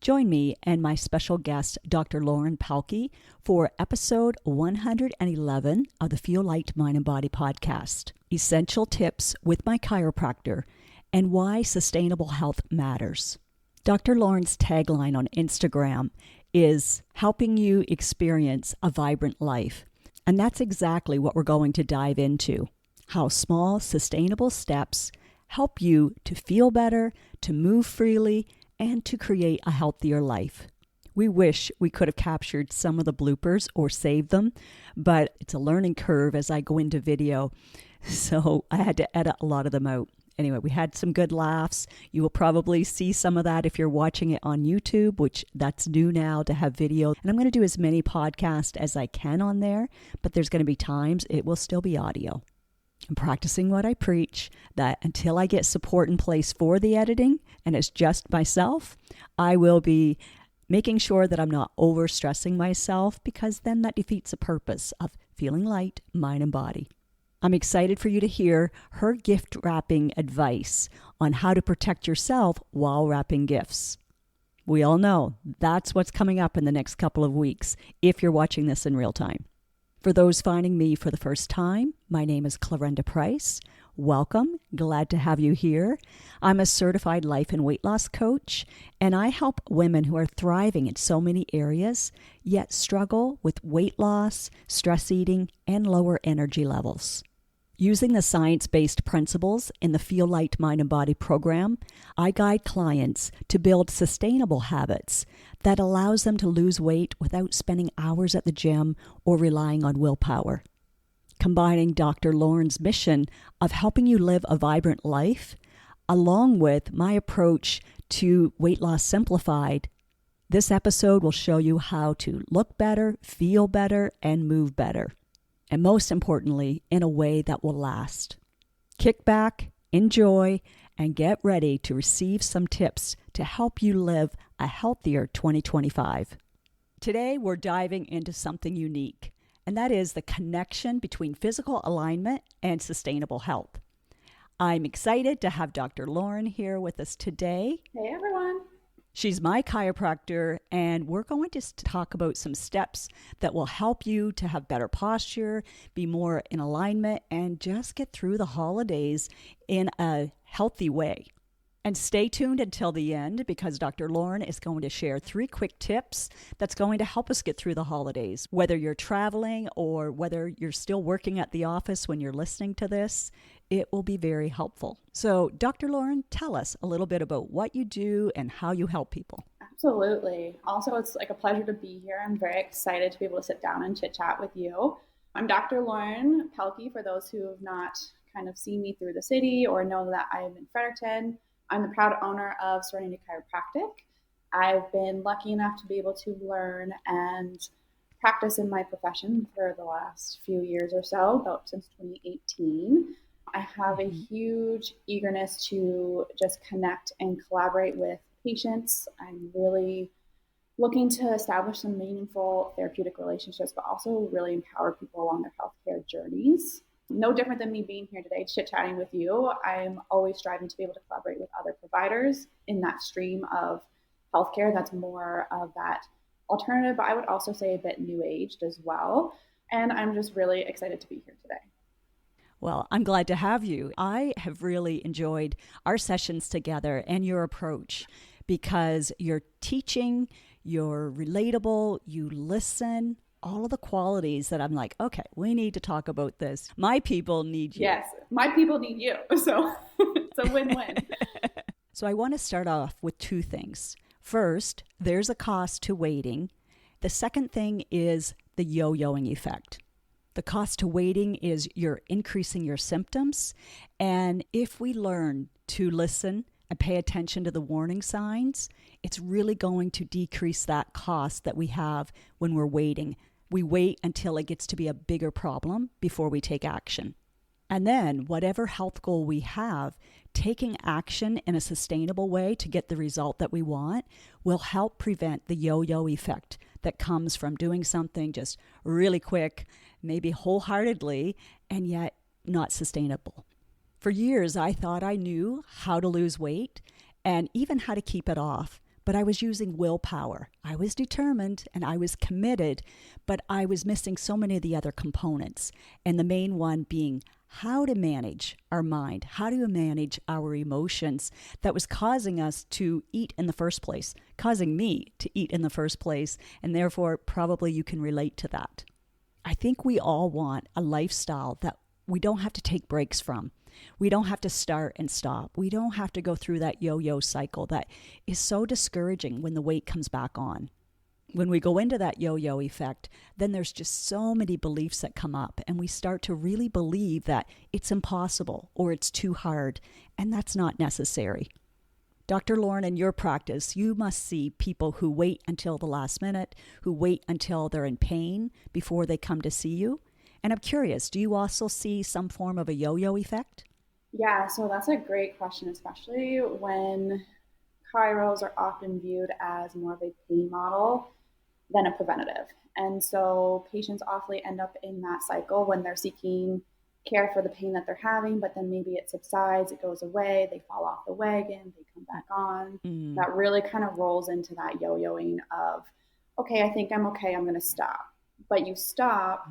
Join me and my special guest, Dr. Lauren Pelkey, for episode 111 of the Feel Light Mind and Body podcast, Essential Tips with My Chiropractor, and Why Sustainable Health Matters. Dr. Lauren's tagline on Instagram is helping you experience a vibrant life. And that's exactly what we're going to dive into. How small, sustainable steps help you to feel better, to move freely, and to create a healthier life. We wish we could have captured some of the bloopers or saved them, but it's a learning curve as I go into video, so I had to edit a lot of them out. Anyway, we had some good laughs. You will probably see some of that if you're watching it on YouTube, which that's new now to have video. And I'm going to do as many podcasts as I can on there, but there's going to be times it will still be audio. I'm practicing what I preach, that until I get support in place for the editing, and it's just myself, I will be making sure that I'm not overstressing myself, because then that defeats the purpose of feeling light, mind and body. I'm excited for you to hear her gift wrapping advice on how to protect yourself while wrapping gifts. We all know that's what's coming up in the next couple of weeks if you're watching this in real time. For those finding me for the first time, my name is Clarenda Price. Welcome. Glad to have you here. I'm a certified life and weight loss coach, and I help women who are thriving in so many areas, yet struggle with weight loss, stress eating, and lower energy levels. Using the science-based principles in the Feel Light Mind and Body program, I guide clients to build sustainable habits that allows them to lose weight without spending hours at the gym or relying on willpower. Combining Dr. Lauren's mission of helping you live a vibrant life, along with my approach to weight loss simplified, this episode will show you how to look better, feel better, and move better. And most importantly, in a way that will last. Kick back, enjoy, and get ready to receive some tips to help you live a healthier 2025. Today, we're diving into something unique, and that is the connection between physical alignment and sustainable health. I'm excited to have Dr. Lauren here with us today. Hey, everyone. She's my chiropractor, and we're going to talk about some steps that will help you to have better posture, be more in alignment, and just get through the holidays in a healthy way. And stay tuned until the end, because Dr. Lauren is going to share 3 quick tips that's going to help us get through the holidays. Whether you're traveling or whether you're still working at the office when you're listening to this, it will be very helpful. So, Dr. Lauren, tell us a little bit about what you do and how you help people. Absolutely. Also, it's like a pleasure to be here. I'm very excited to be able to sit down and chit chat with you. I'm Dr. Lauren Pelkey, for those who have not kind of seen me through the city or know that I am in Fredericton. I'm the proud owner of Serenity Chiropractic. I've been lucky enough to be able to learn and practice in my profession for the last few years or so, about since 2018. I have a huge eagerness to just connect and collaborate with patients. I'm really looking to establish some meaningful therapeutic relationships, but also really empower people along their healthcare journeys. No different than me being here today, chit-chatting with you. I'm always striving to be able to collaborate with other providers in that stream of healthcare that's more of that alternative, but I would also say a bit new aged as well. And I'm just really excited to be here today. Well, I'm glad to have you. I have really enjoyed our sessions together and your approach, because you're teaching, you're relatable, you listen, all of the qualities that I'm like, okay, we need to talk about this. My people need you. Yes, my people need you. So it's a win-win. So I want to start off with 2 things. First, there's a cost to waiting. The second thing is the yo-yoing effect. The cost to waiting is you're increasing your symptoms. And if we learn to listen and pay attention to the warning signs, it's really going to decrease that cost that we have when we're waiting. We wait until it gets to be a bigger problem before we take action. And then whatever health goal we have, taking action in a sustainable way to get the result that we want will help prevent the yo-yo effect that comes from doing something just really quick, maybe wholeheartedly, and yet not sustainable. For years, I thought I knew how to lose weight and even how to keep it off, but I was using willpower. I was determined and I was committed, but I was missing so many of the other components. And the main one being how to manage our mind, how to manage our emotions that was causing us to eat in the first place, causing me to eat in the first place. And therefore, probably you can relate to that. I think we all want a lifestyle that we don't have to take breaks from. We don't have to start and stop. We don't have to go through that yo-yo cycle that is so discouraging when the weight comes back on. When we go into that yo-yo effect, then there's just so many beliefs that come up, and we start to really believe that it's impossible or it's too hard, and that's not necessary. Dr. Lauren, in your practice, you must see people who wait until the last minute, who wait until they're in pain before they come to see you. And I'm curious, do you also see some form of a yo-yo effect? Yeah, so that's a great question, especially when chiros are often viewed as more of a pain model than a preventative. And so patients awfully end up in that cycle when they're seeking care for the pain that they're having, but then maybe it subsides, it goes away, they fall off the wagon, they come back on. That really kind of rolls into that yo-yoing of, okay, I think I'm okay, I'm going to stop. But you stop,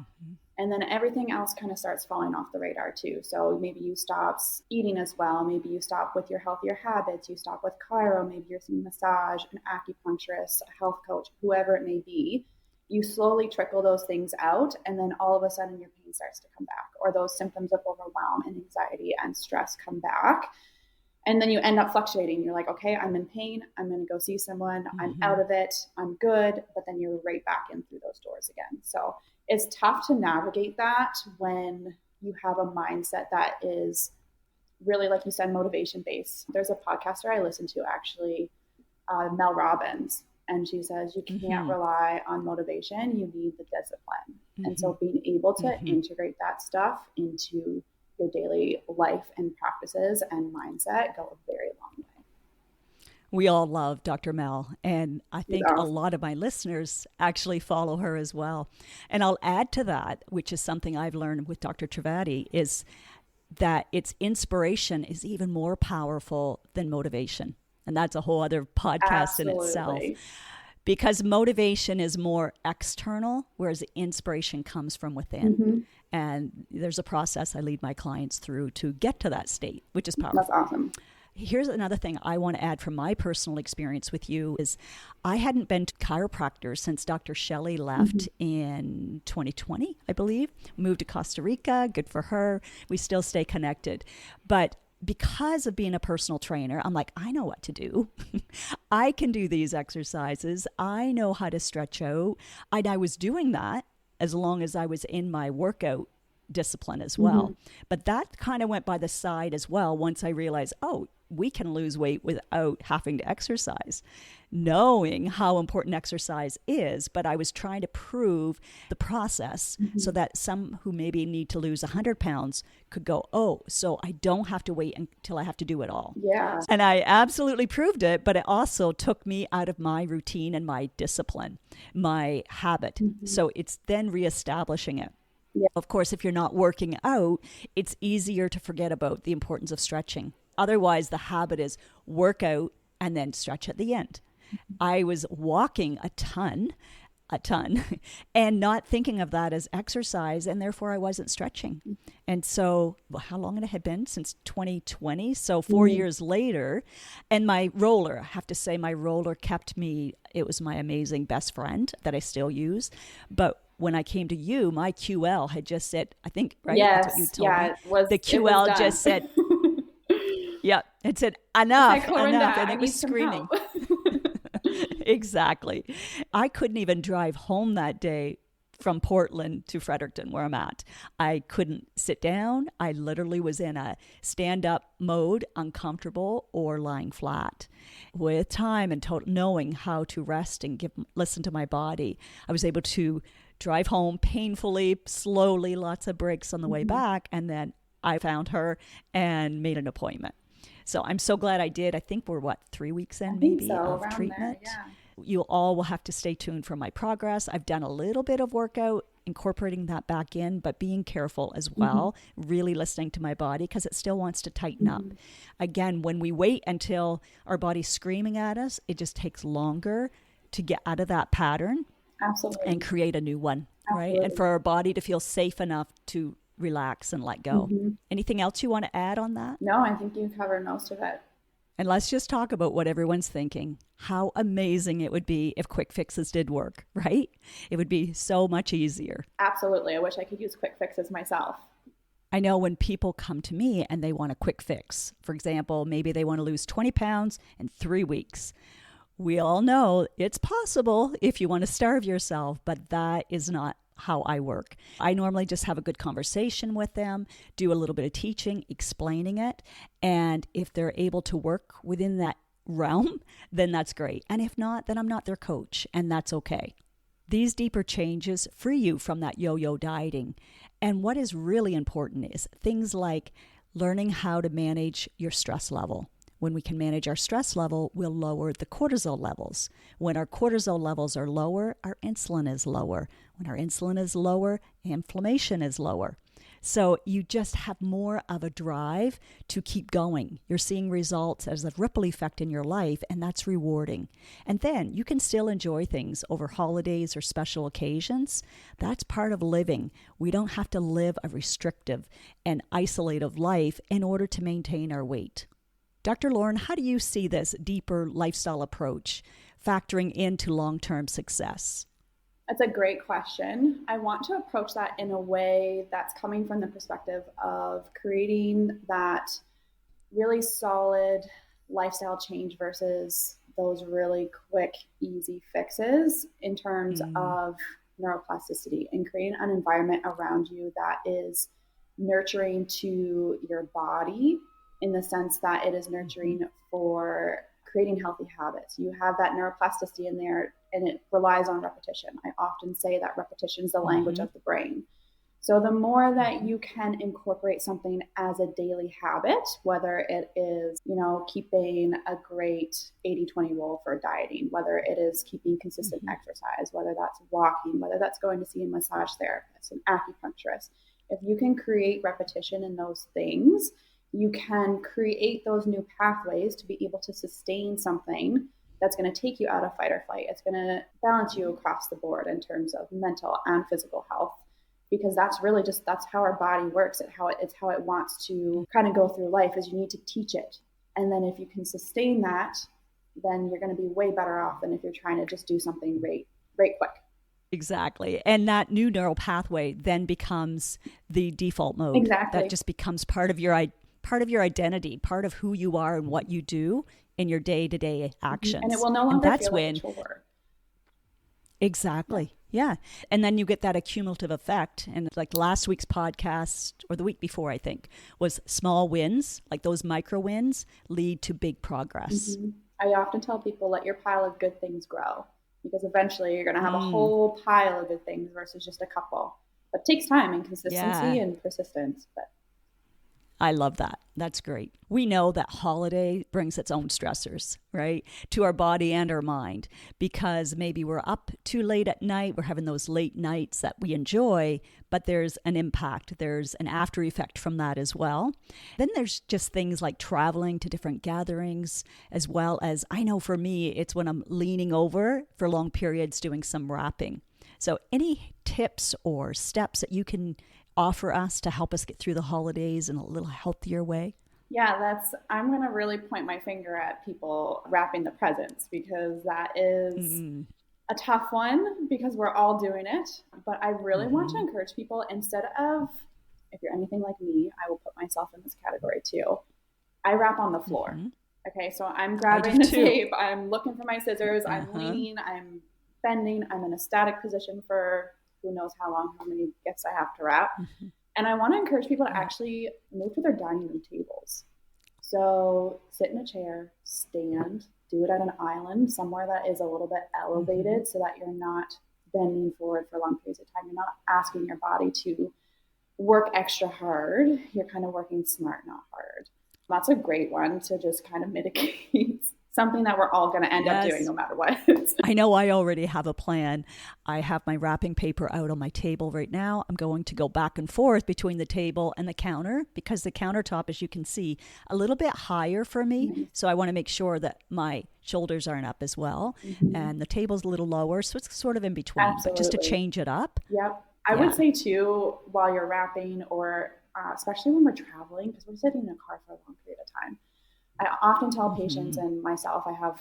and then everything else kind of starts falling off the radar too. So maybe you stop eating as well. Maybe you stop with your healthier habits. You stop with chiro. Maybe you're seeing massage, an acupuncturist, a health coach, whoever it may be. You slowly trickle those things out, and then all of a sudden your pain starts to come back, or those symptoms of overwhelm and anxiety and stress come back. And then you end up fluctuating. You're like, okay, I'm in pain. I'm going to go see someone. I'm out of it. I'm good. But then you're right back in through those doors again. So it's tough to navigate that when you have a mindset that is really, like you said, motivation based. There's a podcaster I listen to, actually, Mel Robbins, and she says you can't rely on motivation. You need the discipline. And so being able to integrate that stuff into your daily life and practices and mindset go a very long way. We all love Dr. Mel, and I think a lot of my listeners actually follow her as well. And I'll add to that, which is something I've learned with Dr. Trivedi, is that its inspiration is even more powerful than motivation. And that's a whole other podcast in itself. Because motivation is more external, whereas inspiration comes from within. And there's a process I lead my clients through to get to that state, which is powerful. That's awesome. Here's another thing I want to add from my personal experience with you is I hadn't been to chiropractor since Dr. Shelley left in 2020, I believe. Moved to Costa Rica. Good for her. We still stay connected. But because of being a personal trainer, I'm like, I know what to do. I can do these exercises. I know how to stretch out. And I was doing that as long as I was in my workout discipline as well. But that kind of went by the side as well once I realized, oh, we can lose weight without having to exercise, knowing how important exercise is. But I was trying to prove the process so that some who maybe need to lose 100 pounds could go, oh, so I don't have to wait until I have to do it all. Yeah. And I absolutely proved it, but it also took me out of my routine and my discipline, my habit. So it's then reestablishing it. Yeah. Of course, if you're not working out, it's easier to forget about the importance of stretching. Otherwise, the habit is work out and then stretch at the end. I was walking a ton, and not thinking of that as exercise, and therefore I wasn't stretching. And so, how long it had been? Since 2020, so 4 years later. And my roller, I have to say, my roller kept me, it was my amazing best friend that I still use. But when I came to you, my QL had just said, I think, right? Yes, that's what you told me. The it was QL done. just said, yeah, it said, enough, Like, enough. And I it was need some screaming. help. Exactly. I couldn't even drive home that day from Portland to Fredericton, where I'm at. I couldn't sit down. I literally was in a stand-up mode, uncomfortable, or lying flat. With time and knowing how to rest and listen to my body, I was able to drive home painfully, slowly, lots of breaks on the way back, and then I found her and made an appointment. So I'm so glad I did. I think we're, 3 weeks in maybe of treatment? There, yeah. You all will have to stay tuned for my progress. I've done a little bit of workout incorporating that back in, but being careful as well, really listening to my body because it still wants to tighten up. Again, when we wait until our body's screaming at us, it just takes longer to get out of that pattern. Absolutely. And create a new one, Absolutely. right? And for our body to feel safe enough to relax and let go. Anything else you want to add on that? No, I think you covered most of it. And let's just talk about what everyone's thinking. How amazing it would be if quick fixes did work, right? It would be so much easier. Absolutely. I wish I could use quick fixes myself. I know when people come to me and they want a quick fix, for example, maybe they want to lose 20 pounds in 3 weeks. We all know it's possible if you want to starve yourself, but that is not how I work. I normally just have a good conversation with them, do a little bit of teaching, explaining it. And if they're able to work within that realm, then that's great. And if not, then I'm not their coach, and that's okay. These deeper changes free you from that yo-yo dieting. And what is really important is things like learning how to manage your stress level. When we can manage our stress level, we'll lower the cortisol levels. When our cortisol levels are lower, our insulin is lower. When our insulin is lower, inflammation is lower. So you just have more of a drive to keep going. You're seeing results as a ripple effect in your life, and that's rewarding. And then you can still enjoy things over holidays or special occasions. That's part of living. We don't have to live a restrictive and isolated life in order to maintain our weight. Dr. Lauren, how do you see this deeper lifestyle approach factoring into long-term success? That's a great question. I want to approach that in a way that's coming from the perspective of creating that really solid lifestyle change versus those really quick, easy fixes in terms of neuroplasticity and creating an environment around you that is nurturing to your body in the sense that it is nurturing for creating healthy habits. You have that neuroplasticity in there and it relies on repetition. I often say that repetition is the language of the brain. So the more that you can incorporate something as a daily habit, whether it is, keeping a great 80-20 rule for dieting, whether it is keeping consistent exercise, whether that's walking, whether that's going to see a massage therapist, an acupuncturist, if you can create repetition in those things, you can create those new pathways to be able to sustain something that's going to take you out of fight or flight. It's going to balance you across the board in terms of mental and physical health, because that's really that's how our body works. It's how it wants to kind of go through life, is you need to teach it. And then if you can sustain that, then you're going to be way better off than if you're trying to just do something right quick. Exactly. And that new neural pathway then becomes the default mode. Exactly. That just becomes part of your identity, part of who you are and what you do in your day-to-day actions. And it will no longer feel like a chore. Exactly. Yeah. And then you get that accumulative effect. And like last week's podcast, or the week before, I think, was small wins, like those micro wins lead to big progress. I often tell people, let your pile of good things grow, because eventually you're going to have a whole pile of good things versus just a couple. But it takes time and consistency and persistence. But I love that. That's great. We know that holiday brings its own stressors, right, to our body and our mind, because maybe we're up too late at night. We're having those late nights that we enjoy, but there's an impact. There's an after effect from that as well. Then there's just things like traveling to different gatherings, as well as, I know for me, it's when I'm leaning over for long periods doing some wrapping. So any tips or steps that you can offer us to help us get through the holidays in a little healthier way? Yeah, I'm going to really point my finger at people wrapping the presents, because that is a tough one, because we're all doing it. But I really want to encourage people, instead of, if you're anything like me, I will put myself in this category too. I wrap on the floor. Okay, so I'm grabbing the tape, I'm looking for my scissors, I'm leaning, I'm bending, I'm in a static position for who knows how long, how many gifts I have to wrap. And I want to encourage people to actually move to their dining room tables. So sit in a chair, stand, do it at an island, somewhere that is a little bit elevated, so that you're not bending forward for long periods of time. You're not asking your body to work extra hard. You're kind of working smart, not hard. That's a great one to just kind of mitigate something that we're all going to end up doing Yes. no matter what. I know I already have a plan. I have my wrapping paper out on my table right now. I'm going to go back and forth between the table and the counter because the countertop, as you can see, a little bit higher for me. Nice. So I want to make sure that my shoulders aren't up as well. And the table's a little lower. So it's sort of in between, but just to Absolutely. change it up. Yep. I would Yeah. say too, while you're wrapping or especially when we're traveling, because we're sitting in a car for a long period of time, I often tell patients and myself, I have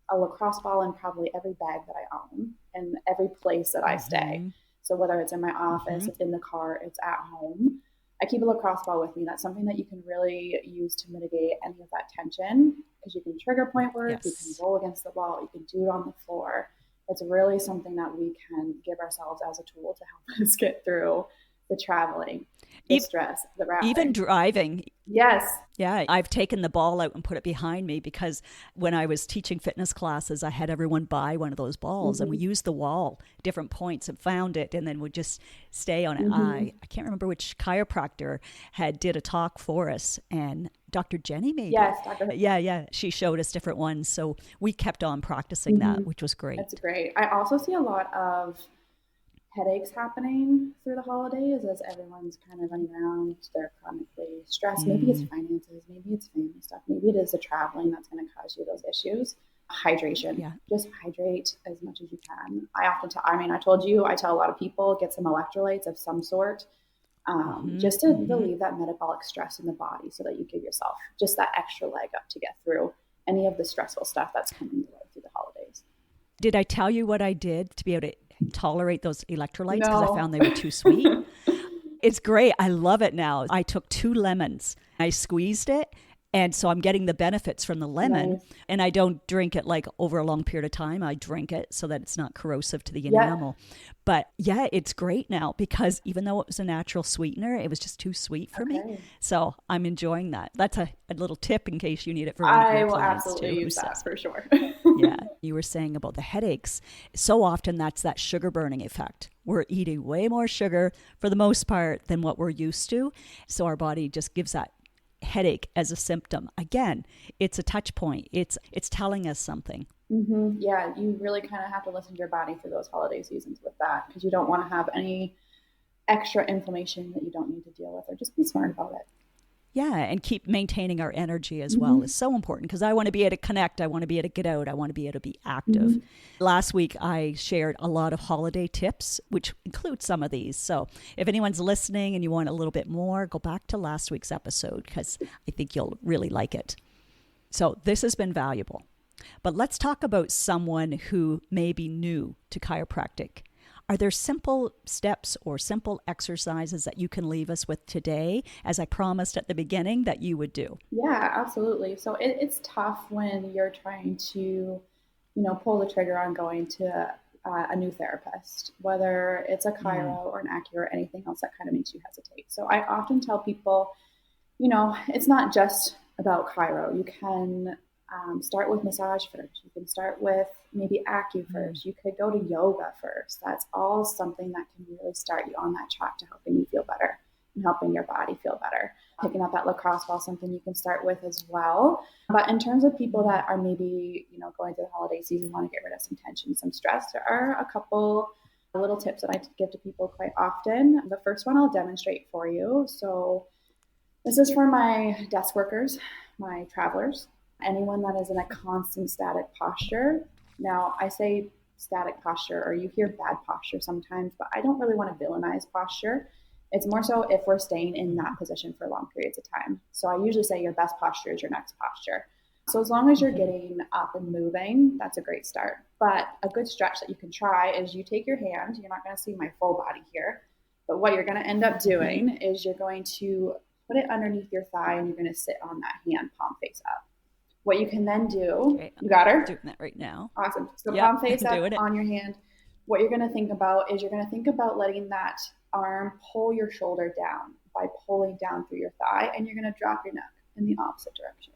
a lacrosse ball in probably every bag that I own and every place that I stay. So whether it's in my office, it's in the car, it's at home, I keep a lacrosse ball with me. That's something that you can really use to mitigate any of that tension because you can trigger point work, you can Yes. roll against the wall, you can do it on the floor. It's really something that we can give ourselves as a tool to help us get through the traveling, the stress, the Even wrapping. driving. Yes. Yeah, I've taken the ball out and put it behind me because when I was teaching fitness classes, I had everyone buy one of those balls and we used the wall, different points, and found it and then would just stay on it. I can't remember which chiropractor had did a talk for us, and Dr. Jenny maybe. Yes, Dr. Yeah. She showed us different ones. So we kept on practicing that, which was great. That's great. I also see a lot of headaches happening through the holidays as everyone's kind of running around. They're chronically stressed. Maybe it's finances, maybe it's family stuff, maybe it is the traveling that's going to cause you those issues. Hydration. Yeah. Just hydrate as much as you can. I often tell, I told you, I tell a lot of people get some electrolytes of some sort. Just to relieve that metabolic stress in the body so that you give yourself just that extra leg up to get through any of the stressful stuff that's coming your way through the holidays. Did I tell you what I did to be able to tolerate those electrolytes because No. I found they were too sweet? It's great. I love it now. I took 2 lemons. I squeezed it. And so I'm getting the benefits from the lemon. Nice. And I don't drink it like over a long period of time. I drink it so that it's not corrosive to the enamel. But yeah, it's great now because even though it was a natural sweetener, it was just too sweet for me. So I'm enjoying that. That's a little tip in case you need it for one of I your will clients absolutely too, use that for sure. Yeah, you were saying about the headaches. So often that's that sugar burning effect. We're eating way more sugar for the most part than what we're used to. So our body just gives that headache as a symptom. Again, it's a touch point. It's telling us something. Yeah, you really kind of have to listen to your body through those holiday seasons with that because you don't want to have any extra inflammation that you don't need to deal with, or just be smart about it. Yeah, and keep maintaining our energy as well is so important because I want to be able to connect. I want to be able to get out. I want to be able to be active. Last week, I shared a lot of holiday tips, which include some of these. So if anyone's listening and you want a little bit more, go back to last week's episode because I think you'll really like it. So this has been valuable. But let's talk about someone who may be new to chiropractic. Are there simple steps or simple exercises that you can leave us with today, as I promised at the beginning that you would do? Yeah, absolutely. So it's tough when you're trying to, pull the trigger on going to a new therapist, whether it's a chiro or an acu or anything else that kind of makes you hesitate. So I often tell people, it's not just about chiro. You can start with massage first. You can start with maybe acu first. You could go to yoga first. That's all something that can really start you on that track to helping you feel better and helping your body feel better. Picking up that lacrosse ball, something you can start with as well. But in terms of people that are maybe, going through the holiday season, want to get rid of some tension, some stress, there are a couple little tips that I give to people quite often. The first one I'll demonstrate for you. So this is for my desk workers, my travelers, anyone that is in a constant static posture. Now, I say static posture, or you hear bad posture sometimes, but I don't really want to villainize posture. It's more so if we're staying in that position for long periods of time. So I usually say your best posture is your next posture. So as long as you're getting up and moving, that's a great start. But a good stretch that you can try is you take your hand, you're not going to see my full body here, but what you're going to end up doing is you're going to put it underneath your thigh and you're going to sit on that hand, palm face up. What you can then do, you got her? I'm doing that right now. Awesome. So palm face up on your hand. What you're going to think about is you're going to think about letting that arm pull your shoulder down by pulling down through your thigh, and you're going to drop your neck in the opposite direction.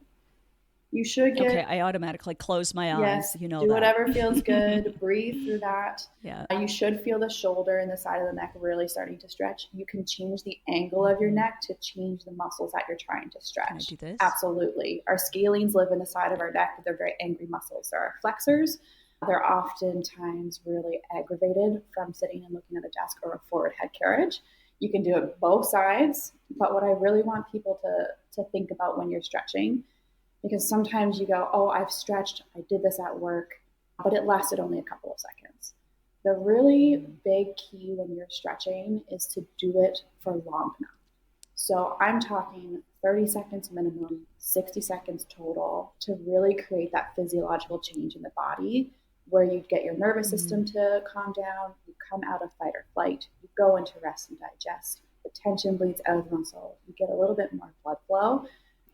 You should get, okay, I automatically close my eyes. yes, You know do that. whatever feels good. Breathe through that. Yeah. You should feel the shoulder and the side of the neck really starting to stretch. You can change the angle of your neck to change the muscles that you're trying to stretch. Can I do this? Absolutely. Our scalenes live in the side of our neck, but they're very angry muscles. They're our flexors. They're oftentimes really aggravated from sitting and looking at a desk or a forward head carriage. You can do it both sides, but what I really want people to think about when you're stretching, because sometimes you go, oh, I've stretched, I did this at work, but it lasted only a couple of seconds. The really big key when you're stretching is to do it for long enough. So I'm talking 30 seconds minimum, 60 seconds total to really create that physiological change in the body where you get your nervous system to calm down, you come out of fight or flight, you go into rest and digest, the tension bleeds out of the muscle, you get a little bit more blood flow,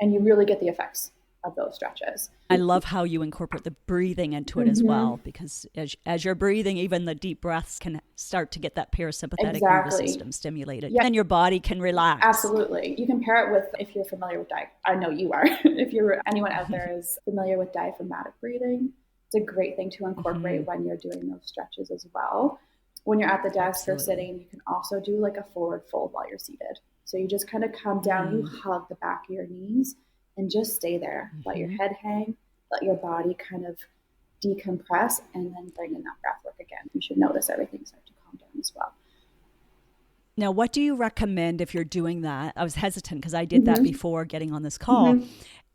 and you really get the effects of those stretches. I love how you incorporate the breathing into it as well, because as you're breathing, even the deep breaths can start to get that parasympathetic nervous system stimulated. Yeah. And your body can relax. Absolutely. You can pair it with, if you're familiar with I know you are, if anyone out there is familiar with diaphragmatic breathing, it's a great thing to incorporate when you're doing those stretches as well. When you're at the desk or sitting, you can also do like a forward fold while you're seated. So you just kind of come down, you hug the back of your knees and just stay there. Let your head hang, let your body kind of decompress, and then bring in that breath work again. You should notice everything start to calm down as well. Now, what do you recommend if you're doing that? I was hesitant because I did that before getting on this call.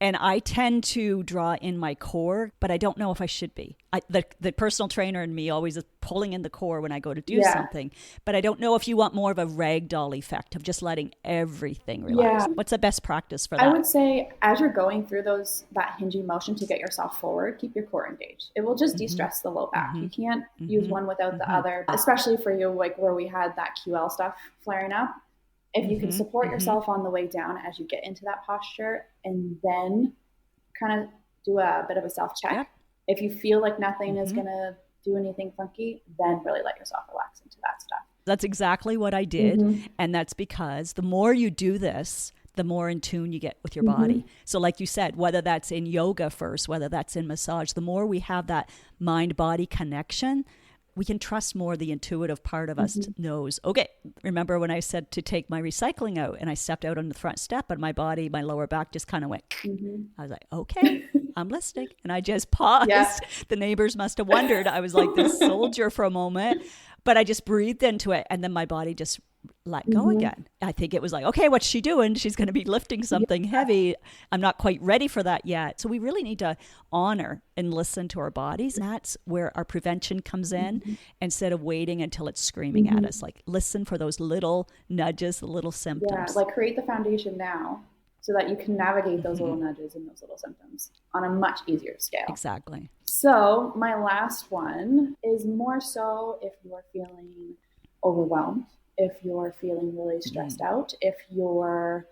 And I tend to draw in my core, but I don't know if I should be. The personal trainer in me always is pulling in the core when I go to do something. But I don't know if you want more of a ragdoll effect of just letting everything relax. What's the best practice for that? I would say as you're going through that hinging motion to get yourself forward, keep your core engaged. It will just de-stress the low back. You can't use one without the other, especially for you, like where we had that QL stuff flaring up. If you can support yourself on the way down as you get into that posture and then kind of do a bit of a self-check. Yep. If you feel like nothing is going to do anything funky, then really let yourself relax into that stuff. That's exactly what I did. And that's because the more you do this, the more in tune you get with your body. So like you said, whether that's in yoga first, whether that's in massage, the more we have that mind-body connection, we can trust more the intuitive part of us knows, okay, remember when I said to take my recycling out and I stepped out on the front step and my body, my lower back just kind of went, I was like, okay, I'm listening. And I just paused. Yeah. The neighbors must have wondered. I was like this soldier for a moment, but I just breathed into it. And then my body just let go again. I think it was like, okay, what's she doing? She's going to be lifting something heavy. I'm not quite ready for that yet. So we really need to honor and listen to our bodies. And that's where our prevention comes in instead of waiting until it's screaming at us. Like listen for those little nudges, the little symptoms. Yeah, like create the foundation now so that you can navigate those little nudges and those little symptoms on a much easier scale. Exactly. So my last one is more so if you're feeling overwhelmed, if you're feeling really stressed out, if you're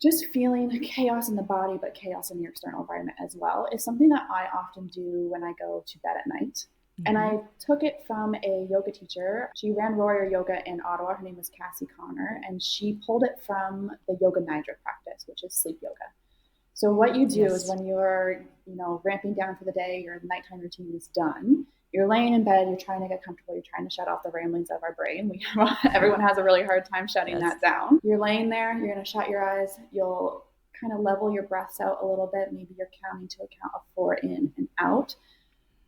just feeling chaos in the body, but chaos in your external environment as well, is something that I often do when I go to bed at night. And I took it from a yoga teacher. She ran Warrior Yoga in Ottawa. Her name was Cassie Connor, and she pulled it from the Yoga Nidra practice, which is sleep yoga. So what you do is when you're, ramping down for the day, your nighttime routine is done. You're laying in bed, you're trying to get comfortable, you're trying to shut off the ramblings of our brain. Everyone has a really hard time shutting that down. You're laying there, you're going to shut your eyes, you'll kind of level your breaths out a little bit. Maybe you're counting to a count of 4 in and out.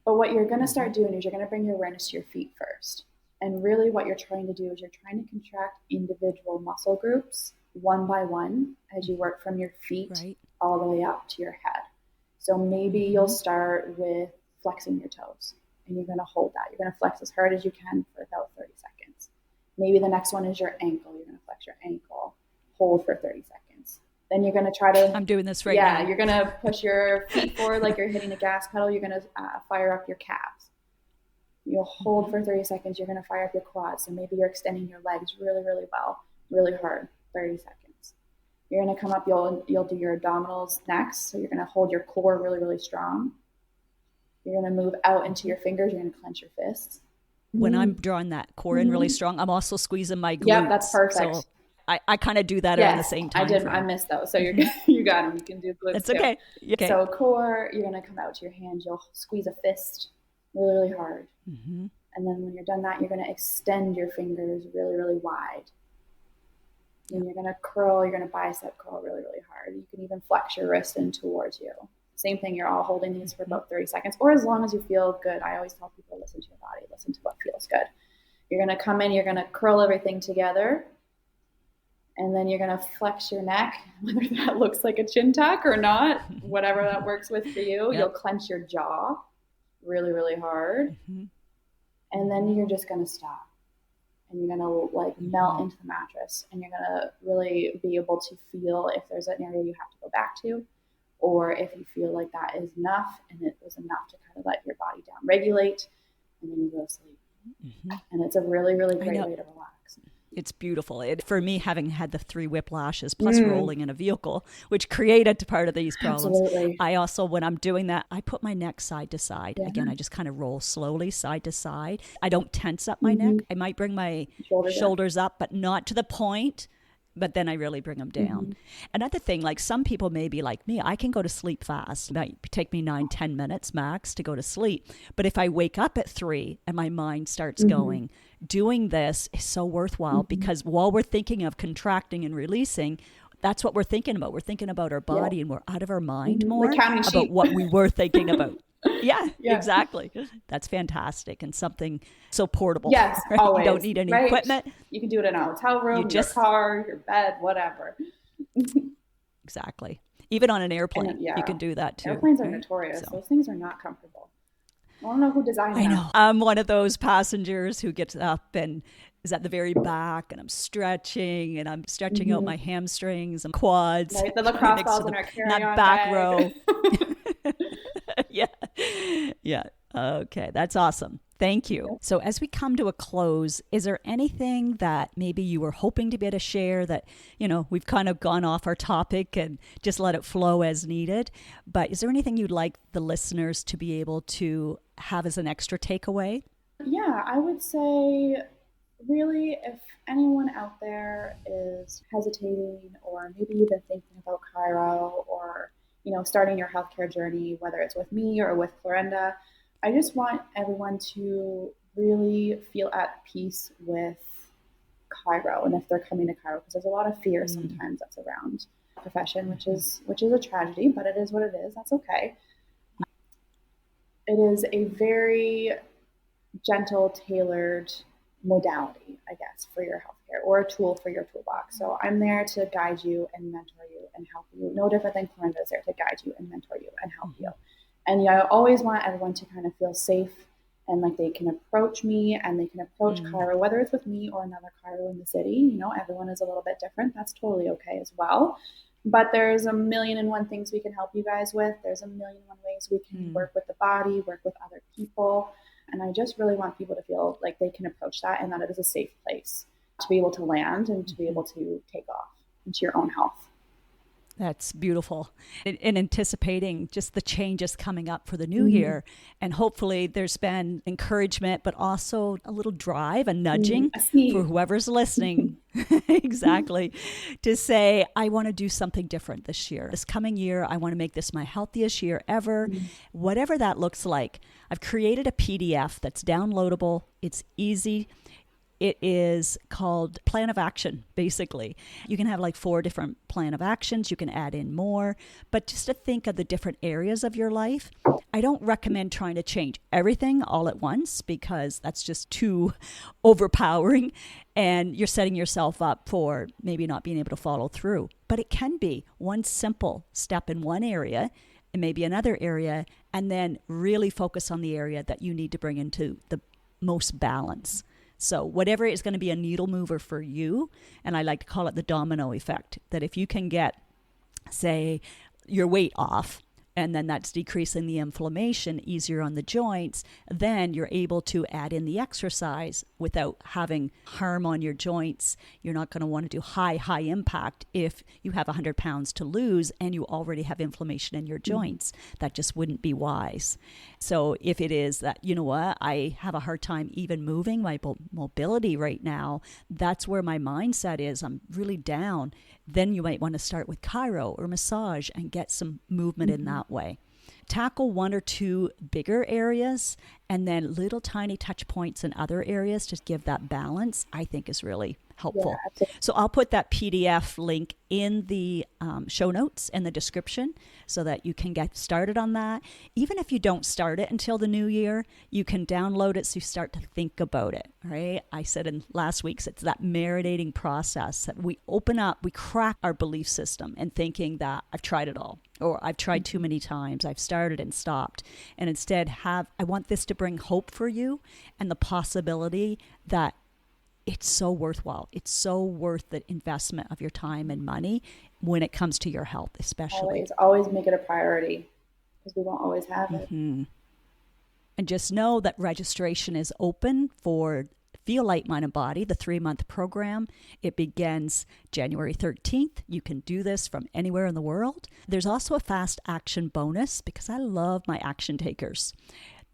But what you're going to start doing is you're going to bring your awareness to your feet first. And really what you're trying to do is you're trying to contract individual muscle groups one by one as you work from your feet all the way up to your head. So maybe you'll start with flexing your toes. And you're going to hold that. You're going to flex as hard as you can for about 30 seconds. Maybe the next one is your ankle. You're going to flex your ankle, hold for 30 seconds. Then you're going to try to... I'm doing this right now. Yeah, you're going to push your feet forward like you're hitting a gas pedal. You're going to fire up your calves. You'll hold for 30 seconds. You're going to fire up your quads. So maybe you're extending your legs really, really well, really hard, 30 seconds. You're going to come up. You'll do your abdominals next. So you're going to hold your core really, really strong. You're going to move out into your fingers. You're going to clench your fists. When I'm drawing that core in really strong, I'm also squeezing my glutes. Yeah, that's perfect. So I kind of do that around the same time. I missed those. So you got them. You can do glutes. It's okay. Okay. So core, you're going to come out to your hands. You'll squeeze a fist really, really hard. Mm-hmm. And then when you're done that, you're going to extend your fingers really, really wide. And you're going to curl, you're going to bicep curl really, really hard. You can even flex your wrist in towards you. Same thing, you're all holding these for about 30 seconds or as long as you feel good. I always tell people, listen to your body, listen to what feels good. You're going to come in, you're going to curl everything together. And then you're going to flex your neck, whether that looks like a chin tuck or not, whatever that works with for you. You'll clench your jaw really, really hard. Mm-hmm. And then you're just going to stop. And you're going to like melt into the mattress. And you're going to really be able to feel if there's an area you have to go back to, or if you feel like that is enough and it was enough to kind of let your body down regulate. And then you go to sleep. Mm-hmm. And it's a really, really great way to relax. It's beautiful. For me, having had the 3 whiplashes plus rolling in a vehicle, which created part of these problems. Absolutely. I also, when I'm doing that, I put my neck side to side. Yeah. Again, I just kind of roll slowly side to side. I don't tense up my neck. I might bring my shoulders up, but not to the point. But then I really bring them down. Mm-hmm. Another thing, like some people may be like me, I can go to sleep fast. It might take me 9-10 minutes max to go to sleep. But if I wake up at 3 and my mind starts going, doing this is so worthwhile because while we're thinking of contracting and releasing, that's what we're thinking about. We're thinking about our body and we're out of our mind more about what we were thinking about. Yeah, exactly. That's fantastic and something so portable. Yes, right? Always. You don't need any equipment. You can do it in a hotel room, your car, your bed, whatever. Exactly. Even on an airplane, you can do that too. Airplanes are notorious. Those things are not comfortable. I don't know who designed them. I know. I'm one of those passengers who gets up and is at the very back and I'm stretching out my hamstrings and quads. Right, the lacrosse balls in our carry-on back row. Yeah. Okay. That's awesome. Thank you. So as we come to a close, is there anything that maybe you were hoping to be able to share that, we've kind of gone off our topic and just let it flow as needed, but is there anything you'd like the listeners to be able to have as an extra takeaway? Yeah, I would say really if anyone out there is hesitating or maybe even thinking about chiro or starting your healthcare journey, whether it's with me or with Clarenda, I just want everyone to really feel at peace with chiro and if they're coming to chiro, because there's a lot of fear sometimes that's around the profession, which is a tragedy, but it is what it is. That's okay. It is a very gentle, tailored modality, I guess, for your healthcare or a tool for your toolbox. So I'm there to guide you and mentor you and help you. No different than Clarenda is there to guide you and mentor you and help you. And I always want everyone to kind of feel safe and like they can approach me and they can approach chiro, whether it's with me or another chiro in the city. Everyone is a little bit different. That's totally okay as well. But there's 1,000,001 things we can help you guys with. There's 1,000,001 ways we can work with the body, work with other people. And I just really want people to feel like they can approach that and that it is a safe place to be able to land and to be able to take off into your own health. That's beautiful. In anticipating just the changes coming up for the new year. And hopefully there's been encouragement, but also a little drive, a nudging for whoever's listening. Exactly. To say, I want to do something different this year. This coming year, I want to make this my healthiest year ever. Whatever that looks like. I've created a PDF that's downloadable. It's easy. It is called Plan of Action, basically. You can have like 4 different plan of actions. You can add in more. But just to think of the different areas of your life, I don't recommend trying to change everything all at once because that's just too overpowering. And you're setting yourself up for maybe not being able to follow through. But it can be one simple step in one area and maybe another area, and then really focus on the area that you need to bring into the most balance. So whatever is going to be a needle mover for you, and I like to call it the domino effect, that if you can get, say, your weight off, and then that's decreasing the inflammation, easier on the joints, then you're able to add in the exercise without having harm on your joints. You're not going to want to do high impact if you have 100 pounds to lose and you already have inflammation in your joints. That just wouldn't be wise. So if it is that, you know what, I have a hard time even moving my mobility right now, that's where my mindset is, I'm really down, then you might want to start with chiro or massage and get some movement in that way. Tackle one or two bigger areas and then little tiny touch points in other areas to give that balance, I think is really helpful. Yeah, so I'll put that PDF link in the show notes in the description so that you can get started on that. Even if you don't start it until the new year, you can download it so you start to think about it, right? I said in last week's, it's that marinating process that we open up, we crack our belief system and thinking that I've tried it all, or I've tried too many times, I've started and stopped. And instead I want this to bring hope for you and the possibility that it's so worthwhile. It's so worth the investment of your time and money when it comes to your health, especially. Always make it a priority because we won't always have it. And just know that registration is open for Feel Light, Mind and Body, the 3-month program. It begins January 13th. You can do this from anywhere in the world. There's also a fast action bonus because I love my action takers.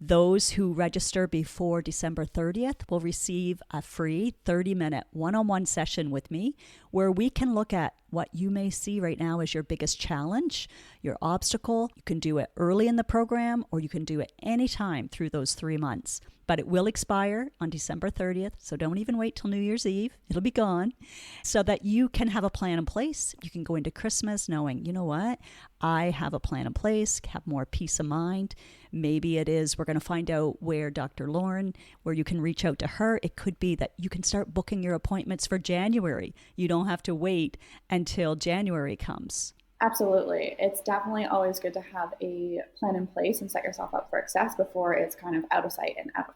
Those who register before December 30th will receive a free 30-minute one-on-one session with me where we can look at what you may see right now as your biggest challenge, your obstacle. You can do it early in the program or you can do it anytime through those 3 months. But it will expire on December 30th, so don't even wait till New Year's Eve. It'll be gone so that you can have a plan in place. You can go into Christmas knowing, you know what, I have a plan in place, have more peace of mind. Maybe it is, we're going to find out where Dr. Lauren, where you can reach out to her. It could be that you can start booking your appointments for January. You don't have to wait until January comes. Absolutely. It's definitely always good to have a plan in place and set yourself up for success before it's kind of out of sight and out of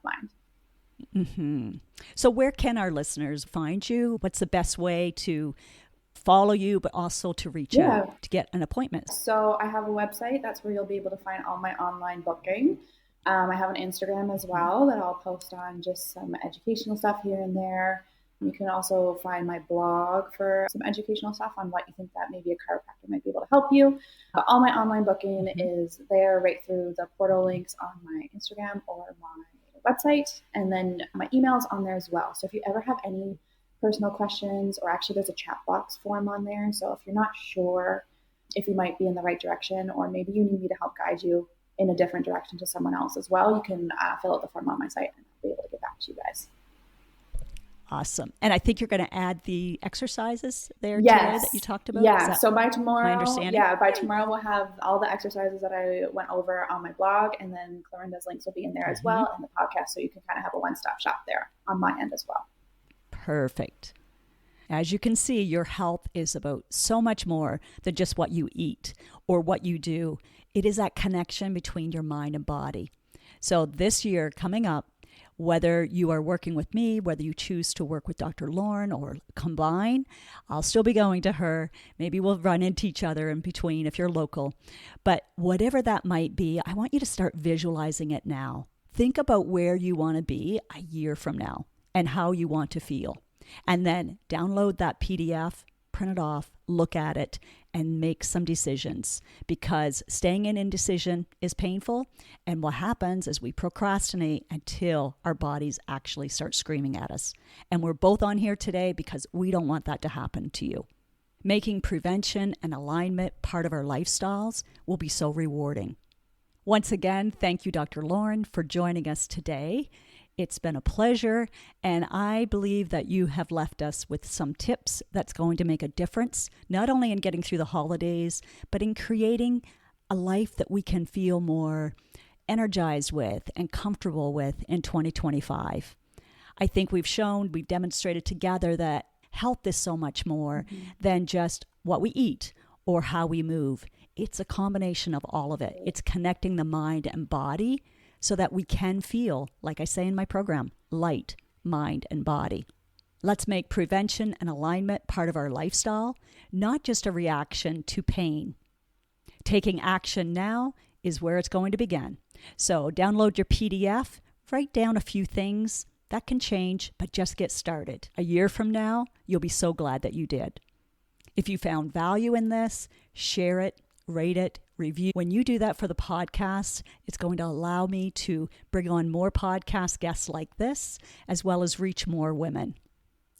mind. So where can our listeners find you? What's the best way to follow you, but also to reach out to get an appointment? So I have a website. That's where you'll be able to find all my online booking. I have an Instagram as well that I'll post on just some educational stuff here and there. You can also find my blog for some educational stuff on what you think that maybe a chiropractor might be able to help you. But all my online booking is there right through the portal links on my Instagram or my website. And then my email is on there as well. So if you ever have any personal questions, or actually there's a chat box form on there. So if you're not sure if you might be in the right direction, or maybe you need me to help guide you in a different direction to someone else as well, you can fill out the form on my site and I'll be able to get back to you guys. Awesome. And I think you're going to add the exercises there today that you talked about. Yeah. So by tomorrow, my understanding? Yeah, by tomorrow we'll have all the exercises that I went over on my blog, and then Clarinda's links will be in there as well, and the podcast, so you can kind of have a one-stop shop there on my end as well. Perfect. As you can see, your health is about so much more than just what you eat or what you do. It is that connection between your mind and body. So this year coming up, whether you are working with me, whether you choose to work with Dr. Lauren or combine, I'll still be going to her. Maybe we'll run into each other in between if you're local. But whatever that might be, I want you to start visualizing it now. Think about where you want to be a year from now and how you want to feel. And then download that PDF, print it off, look at it, and make some decisions, because staying in indecision is painful. And what happens is we procrastinate until our bodies actually start screaming at us. And we're both on here today because we don't want that to happen to you. Making prevention and alignment part of our lifestyles will be so rewarding. Once again, thank you, Dr. Lauren, for joining us today. It's been a pleasure, and I believe that you have left us with some tips that's going to make a difference, not only in getting through the holidays, but in creating a life that we can feel more energized with and comfortable with in 2025. I think we've demonstrated together that health is so much more than just what we eat or how we move. It's a combination of all of it. It's connecting the mind and body so that we can feel, like I say in my program, light, mind, and body. Let's make prevention and alignment part of our lifestyle, not just a reaction to pain. Taking action now is where it's going to begin. So download your PDF, write down a few things. That can change, but just get started. A year from now, you'll be so glad that you did. If you found value in this, share it, rate it, review. When you do that for the podcast, it's going to allow me to bring on more podcast guests like this, as well as reach more women.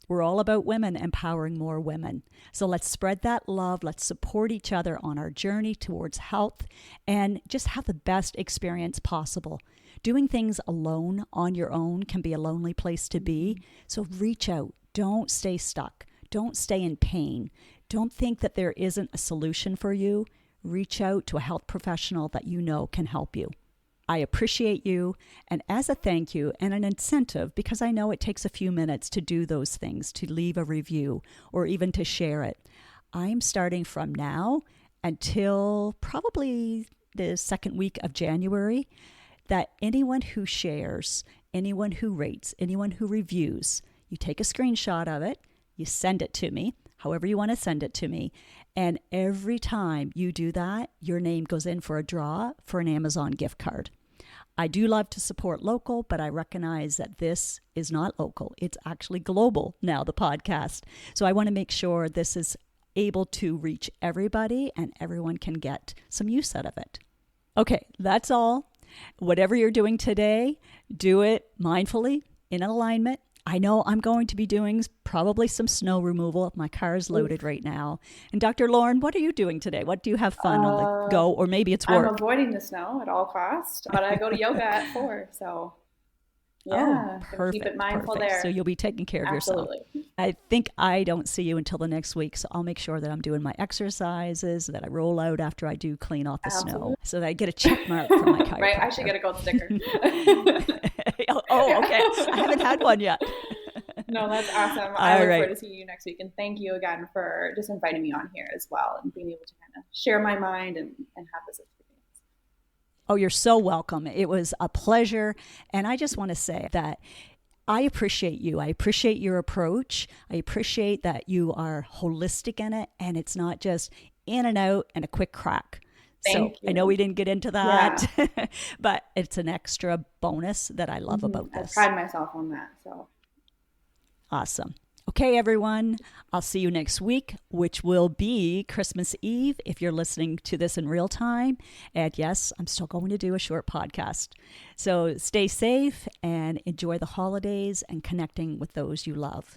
We're all about women empowering more women. So let's spread that love. Let's support each other on our journey towards health and just have the best experience possible. Doing things alone on your own can be a lonely place to be. So reach out. Don't stay stuck. Don't stay in pain. Don't think that there isn't a solution for you. Reach out to a health professional that you know can help you. I appreciate you, and as a thank you and an incentive, because I know it takes a few minutes to do those things, to leave a review or even to share it, I'm starting from now until probably the second week of January, that anyone who shares, anyone who rates, anyone who reviews, you take a screenshot of it, you send it to me, however you want to send it to me, and every time you do that, your name goes in for a draw for an Amazon gift card. I do love to support local, but I recognize that this is not local. It's actually global now, the podcast. So I want to make sure this is able to reach everybody and everyone can get some use out of it. Okay, that's all. Whatever you're doing today, do it mindfully, in alignment. I know I'm going to be doing probably some snow removal. My car is loaded right now. And Dr. Lauren, what are you doing today? What do you have fun on the go? Or maybe it's work. I'm avoiding the snow at all costs, but I go to yoga at 4. So yeah, perfect, keep it mindful perfect. there. So you'll be taking care of yourself. I think I don't see you until the next week. So I'll make sure that I'm doing my exercises, that I roll out after I do clean off the snow, so that I get a check mark from my chiropractor. Right, I should get a gold sticker. Oh, okay. I haven't had one yet. No, that's awesome. I look forward to seeing you next week. And thank you again for just inviting me on here as well and being able to kind of share my mind and have this experience. Oh, you're so welcome. It was a pleasure. And I just want to say that I appreciate you. I appreciate your approach. I appreciate that you are holistic in it and it's not just in and out and a quick crack. Thank you. I know we didn't get into that, but it's an extra bonus that I love about this. I pride myself on that. So awesome. Okay, everyone, I'll see you next week, which will be Christmas Eve if you're listening to this in real time. And yes, I'm still going to do a short podcast. So stay safe and enjoy the holidays and connecting with those you love.